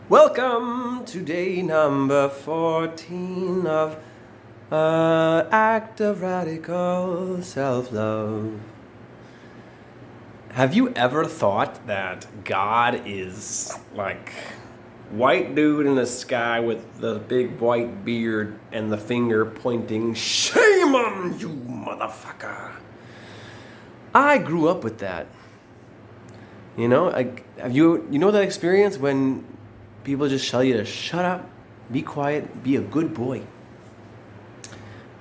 Welcome to day number 14 of Act of Radical Self-Love. Have you ever thought that God is like white dude in the sky with the big white beard and the finger pointing, shame on you, motherfucker? I grew up with that. You know, you know that experience when people just tell you to shut up, be quiet, be a good boy.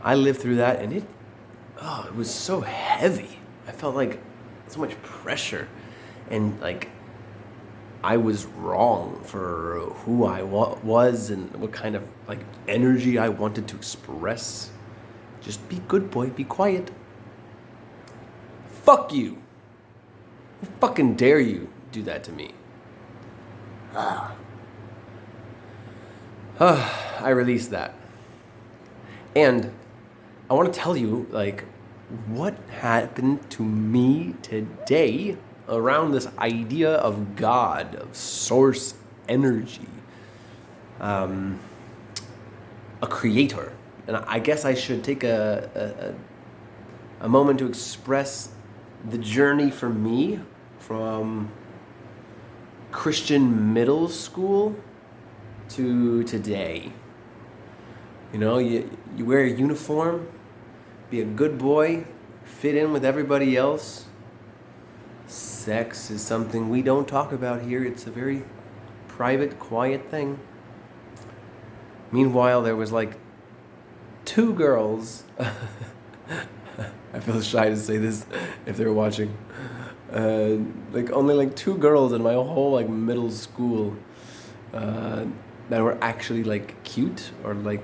I lived through that, and it was so heavy. I felt like so much pressure, and like I was wrong for who I was and what kind of like energy I wanted to express. Just be good boy, be quiet. Fuck you. How fucking dare you do that to me? I released that. And I want to tell you, like, what happened to me today around this idea of God, of source energy, a creator. And I guess I should take a moment to express the journey for me from Christian middle school to today. You know, you wear a uniform, be a good boy, fit in with everybody else. Sex is something we don't talk about here. It's a very private, quiet thing. Meanwhile, there was like 2 girls. I feel shy to say this if they're watching. Only like 2 girls in my whole like middle school that were actually like cute and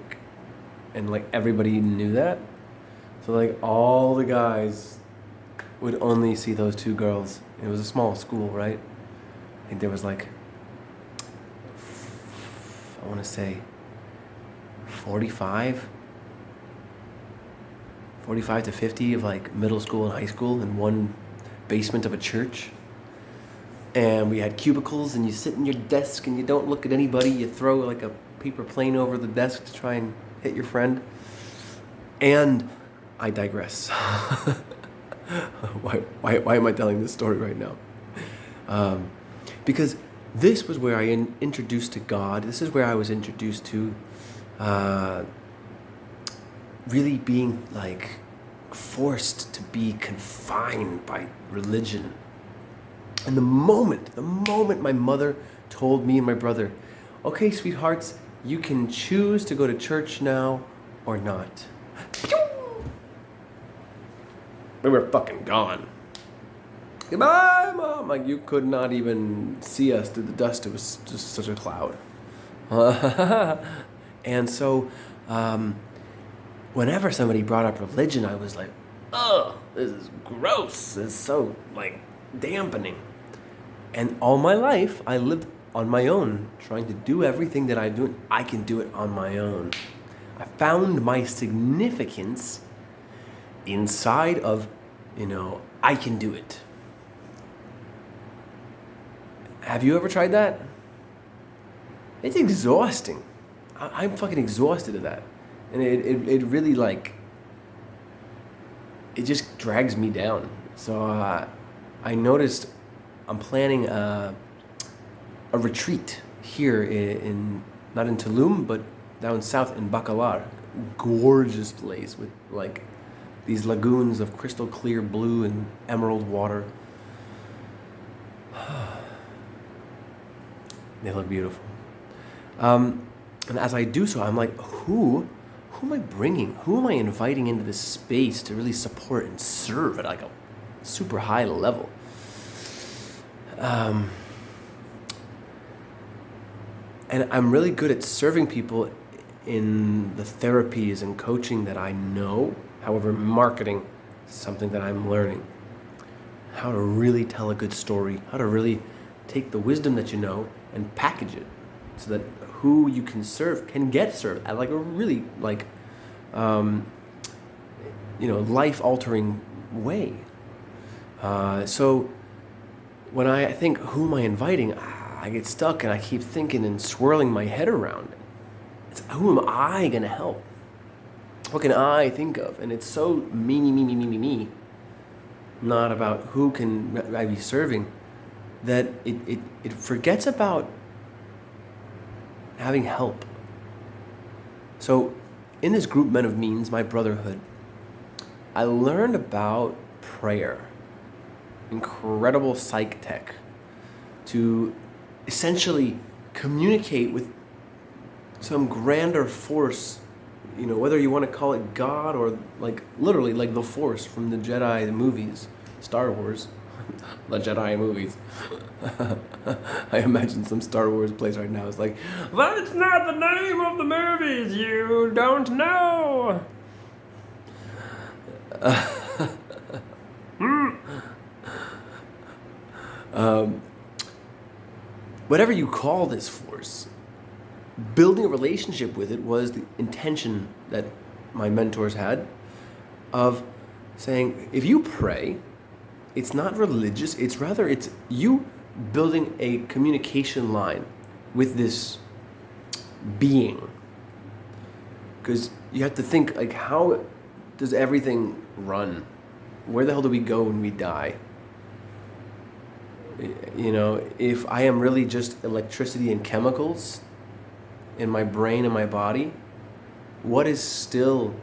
everybody knew that. So like all the guys would only see those 2 girls. It was a small school, right? I think there was like, I want to say 45 to 50 of like middle school and high school in one basement of a church. And we had cubicles, and you sit in your desk and you don't look at anybody. You throw like a paper plane over the desk to try and hit your friend. And I digress. Why am I telling this story right now? Because this was where I introduced to God. This is where I was introduced to really being like forced to be confined by religion. And the moment my mother told me and my brother, okay, sweethearts, you can choose to go to church now or not. We were fucking gone. Goodbye, Mom. Like, you could not even see us through the dust. It was just such a cloud. And so, whenever somebody brought up religion, I was like, oh, this is gross. This is so, like, dampening. And all my life, I lived on my own, trying to do everything that I do. I can do it on my own. I found my significance inside of, I can do it. Have you ever tried that? It's exhausting. I'm fucking exhausted of that. And it really, like, it just drags me down. So I noticed I'm planning a retreat here in not in Tulum, but down south in Bacalar. Gorgeous place with like these lagoons of crystal clear blue and emerald water. They look beautiful. And as I do so, I'm like, who am I bringing? Who am I inviting into this space to really support and serve at like a super high level? And I'm really good at serving people in the therapies and coaching that I know. However, marketing is something that I'm learning. How to really tell a good story, how to really take the wisdom that you know and package it so that who you can serve can get served at like a really like, life-altering way. So when I think, who am I inviting? I get stuck and I keep thinking and swirling my head around it. It's, who am I going to help? What can I think of? And it's so me, not about who can I be serving, that it forgets about having help. So in this group Men of Means, my brotherhood, I learned about prayer, incredible psych tech, to essentially communicate with some grander force, whether you want to call it God or like literally like the Force from the Jedi movies, Star Wars, the Jedi movies. I imagine some Star Wars place right now is like, that's not the name of the movies, you don't know. Whatever you call this force, building a relationship with it was the intention that my mentors had of saying, if you pray, it's not religious, it's you building a communication line with this being. Because you have to think, like, how does everything run? Where the hell do we go when we die? If I am really just electricity and chemicals in my brain and my body, what is still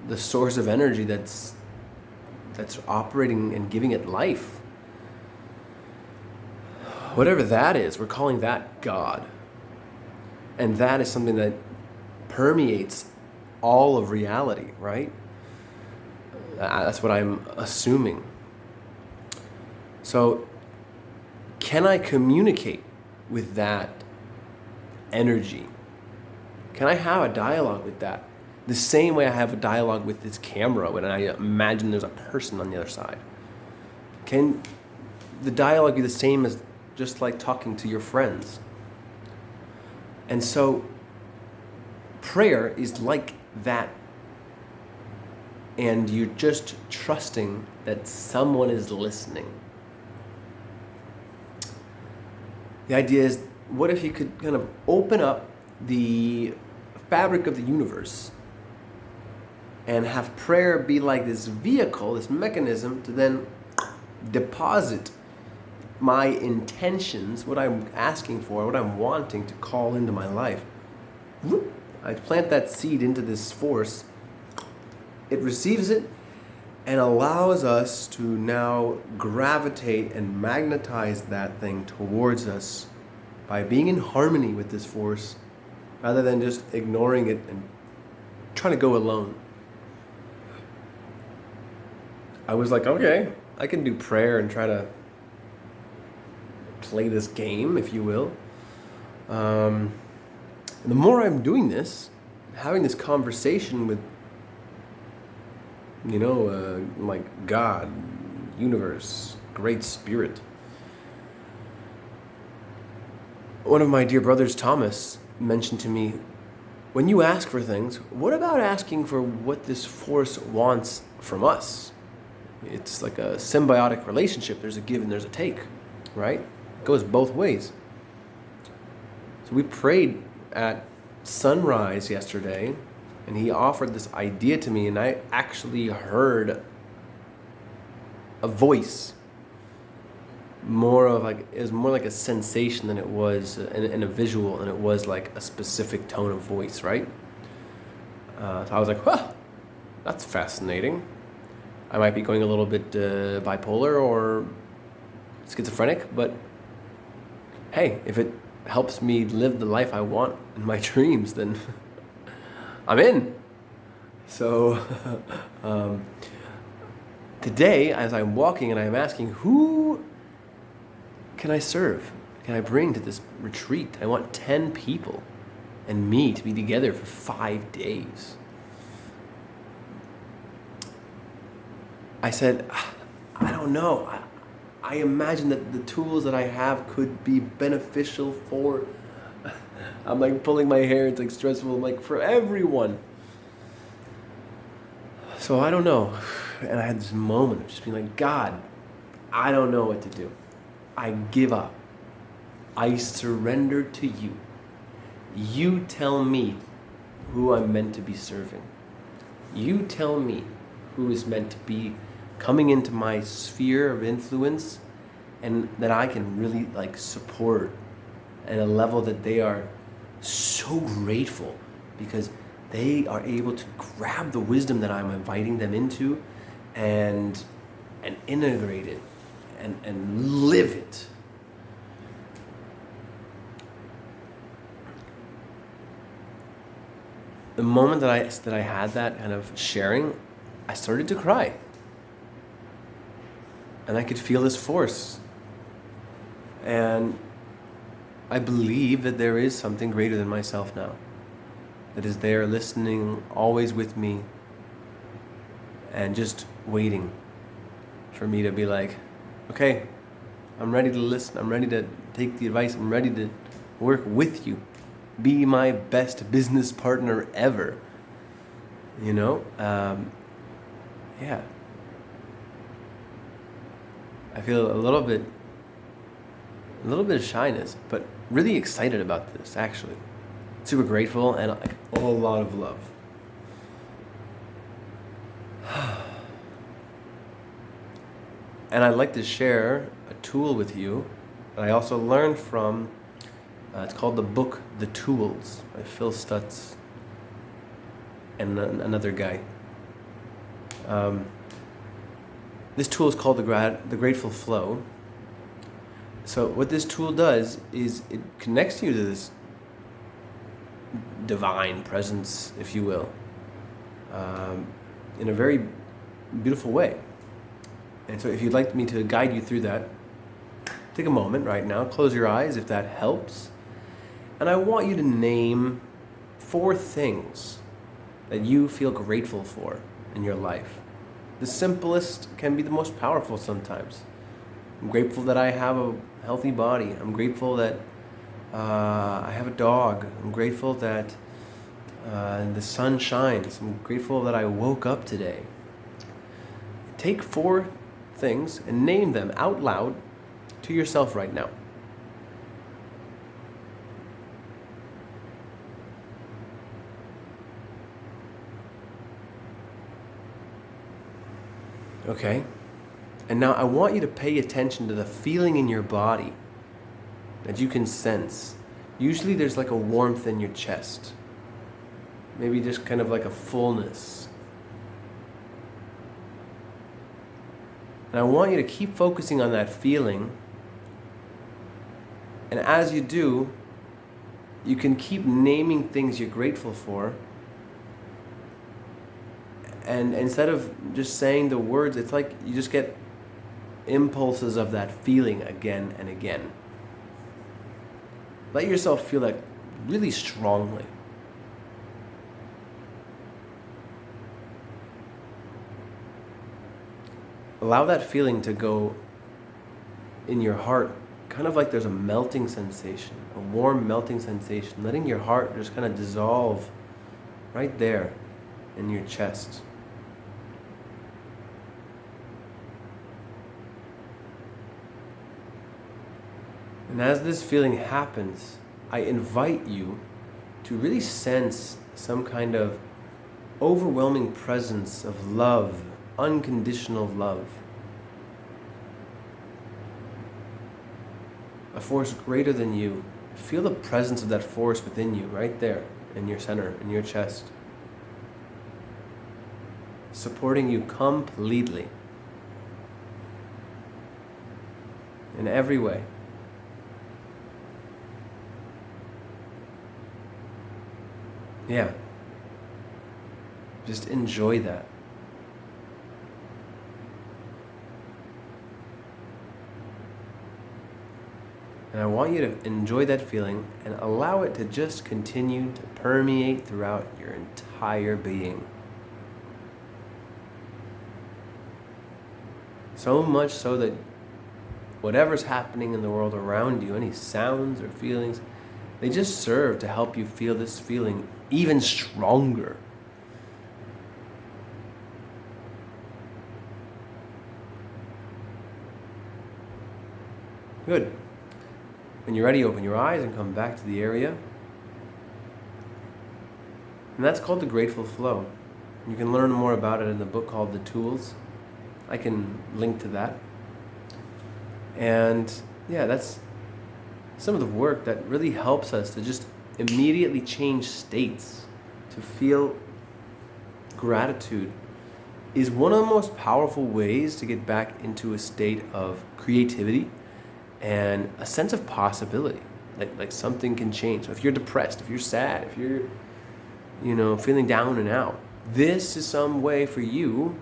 the source of energy that's operating and giving it life? Whatever that is, we're calling that God. And that is something that permeates all of reality, right? That's what I'm assuming. So, can I communicate with that energy? Can I have a dialogue with that? The same way I have a dialogue with this camera when I imagine there's a person on the other side. Can the dialogue be the same as just like talking to your friends? And so prayer is like that. And you're just trusting that someone is listening. The idea is, what if you could kind of open up the fabric of the universe and have prayer be like this vehicle, this mechanism to then deposit my intentions, what I'm asking for, what I'm wanting to call into my life. I plant that seed into this force. It receives it and allows us to now gravitate and magnetize that thing towards us by being in harmony with this force rather than just ignoring it and trying to go alone. I was like, okay, I can do prayer and try to play this game, if you will. And the more I'm doing this, having this conversation with like God, universe, great spirit. One of my dear brothers, Thomas, mentioned to me, when you ask for things, what about asking for what this force wants from us? It's like a symbiotic relationship. There's a give and there's a take, right? It goes both ways. So we prayed at sunrise yesterday, and he offered this idea to me, and I actually heard a voice. It was more like a sensation than it was in a visual, and it was like a specific tone of voice, right? So I was like, huh, that's fascinating. I might be going a little bit bipolar or schizophrenic, but hey, if it helps me live the life I want in my dreams, then I'm in. So today, as I'm walking and I'm asking, who can I serve? Can I bring to this retreat? I want 10 people and me to be together for 5 days. I said, I don't know. I imagine that the tools that I have could be beneficial for, I'm like pulling my hair, it's like stressful, I'm like for everyone. So I don't know. And I had this moment of just being like, God, I don't know what to do. I give up. I surrender to you. You tell me who I'm meant to be serving. You tell me who is meant to be coming into my sphere of influence and that I can really support at a level that they are so grateful because they are able to grab the wisdom that I'm inviting them into and integrate it and live it. The moment that I had that kind of sharing, I started to cry. And I could feel this force. And I believe that there is something greater than myself now. That is there listening, always with me, and just waiting for me to be like, okay, I'm ready to listen, I'm ready to take the advice, I'm ready to work with you. Be my best business partner ever. Yeah. I feel a little bit of shyness, but really excited about this, actually. Super grateful and a whole lot of love. And I'd like to share a tool with you that I also learned from, it's called the book The Tools by Phil Stutz and another guy. This tool is called the Grateful Flow. So what this tool does is it connects you to this divine presence, if you will, in a very beautiful way. And so if you'd like me to guide you through that, take a moment right now, close your eyes if that helps. And I want you to name 4 things that you feel grateful for in your life. The simplest can be the most powerful sometimes. I'm grateful that I have a healthy body. I'm grateful that I have a dog. I'm grateful that the sun shines. I'm grateful that I woke up today. Take 4 things and name them out loud to yourself right now. Okay? And now I want you to pay attention to the feeling in your body that you can sense. Usually there's like a warmth in your chest. Maybe just kind of like a fullness. And I want you to keep focusing on that feeling. And as you do, you can keep naming things you're grateful for. And instead of just saying the words, it's like you just get impulses of that feeling again and again. Let yourself feel that really strongly. Allow that feeling to go in your heart, kind of like there's a melting sensation, a warm melting sensation, letting your heart just kind of dissolve right there in your chest. And as this feeling happens, I invite you to really sense some kind of overwhelming presence of love, unconditional love. A force greater than you. Feel the presence of that force within you, right there, in your center, in your chest. Supporting you completely. In every way. Yeah. Just enjoy that. And I want you to enjoy that feeling and allow it to just continue to permeate throughout your entire being. So much so that whatever's happening in the world around you, any sounds or feelings, they just serve to help you feel this feeling even stronger. Good. When you're ready, open your eyes and come back to the area. And that's called the grateful flow. You can learn more about it in the book called The Tools. I can link to that. And yeah, that's some of the work that really helps us to just immediately change states. To feel gratitude is one of the most powerful ways to get back into a state of creativity and a sense of possibility. Like something can change. So if you're depressed, if you're sad, if you're, feeling down and out, this is some way for you,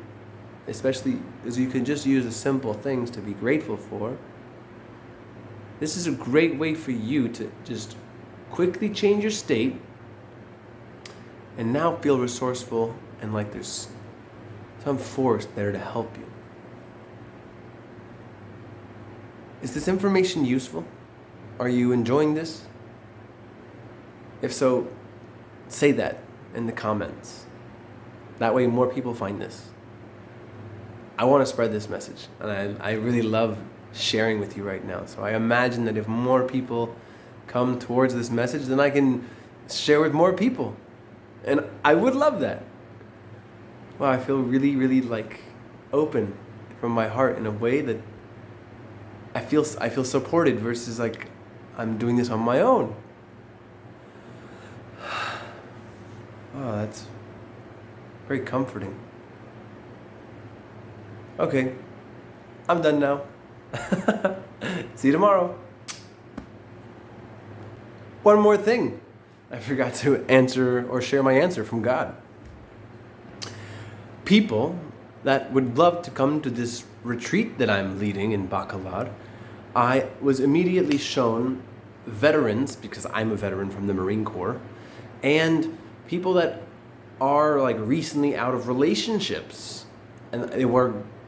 especially as you can just use the simple things to be grateful for. This is a great way for you to just quickly change your state and now feel resourceful and like there's some force there to help you. Is this information useful? Are you enjoying this? If so, say that in the comments. That way more people find this. I want to spread this message, and I really love sharing with you right now. So I imagine that if more people come towards this message, then I can share with more people. And I would love that. Wow, I feel really, really open from my heart in a way that I feel supported versus I'm doing this on my own. Oh, that's very comforting. Okay, I'm done now. See you tomorrow. One more thing. I forgot to answer or share my answer from God. People that would love to come to this retreat that I'm leading in Bacolod, I was immediately shown veterans, because I'm a veteran from the Marine Corps, and people that are recently out of relationships, and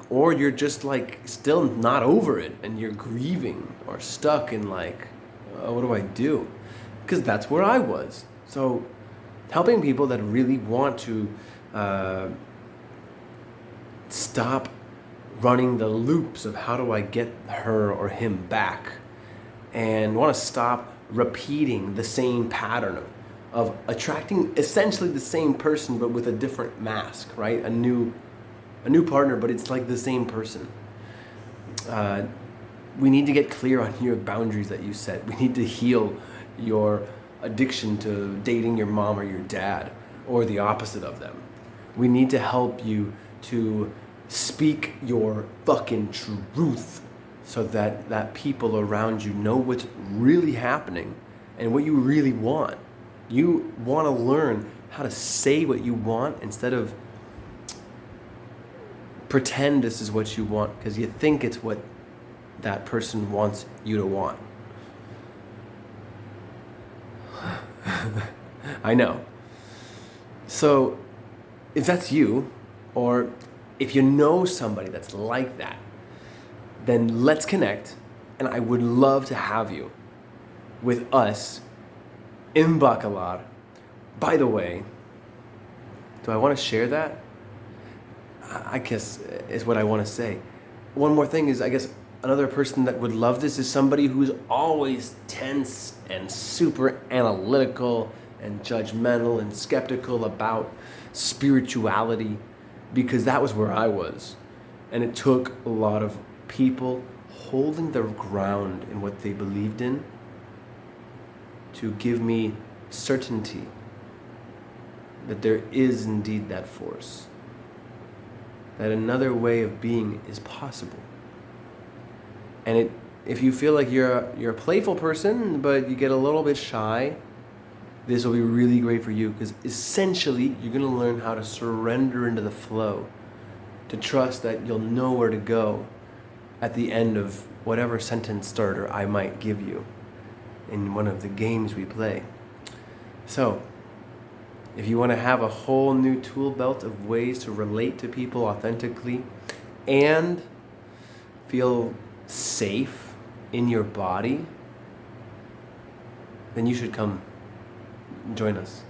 or you're just still not over it, and you're grieving or stuck in what do I do? Because that's where I was. So helping people that really want to stop running the loops of how do I get her or him back, and want to stop repeating the same pattern of attracting essentially the same person but with a different mask, right? A new partner, but it's the same person. We need to get clear on your boundaries that you set. We need to heal your addiction to dating your mom or your dad, or the opposite of them. We need to help you to speak your fucking truth so that people around you know what's really happening and what you really want. You want to learn how to say what you want instead of pretend this is what you want because you think it's what that person wants you to want. I know. So if that's you, or if you know somebody that's like that, then let's connect, and I would love to have you with us in Bacolod. By the way, do I want to share that? I guess is what I want to say. One more thing is, I guess another person that would love this is somebody who's always tense and super analytical and judgmental and skeptical about spirituality, because that was where I was. And it took a lot of people holding their ground in what they believed in to give me certainty that there is indeed that force, that another way of being is possible. And if you feel like you're a playful person, but you get a little bit shy, this will be really great for you, because essentially you're going to learn how to surrender into the flow, to trust that you'll know where to go at the end of whatever sentence starter I might give you in one of the games we play. So, if you want to have a whole new tool belt of ways to relate to people authentically and feel safe in your body, then you should come join us.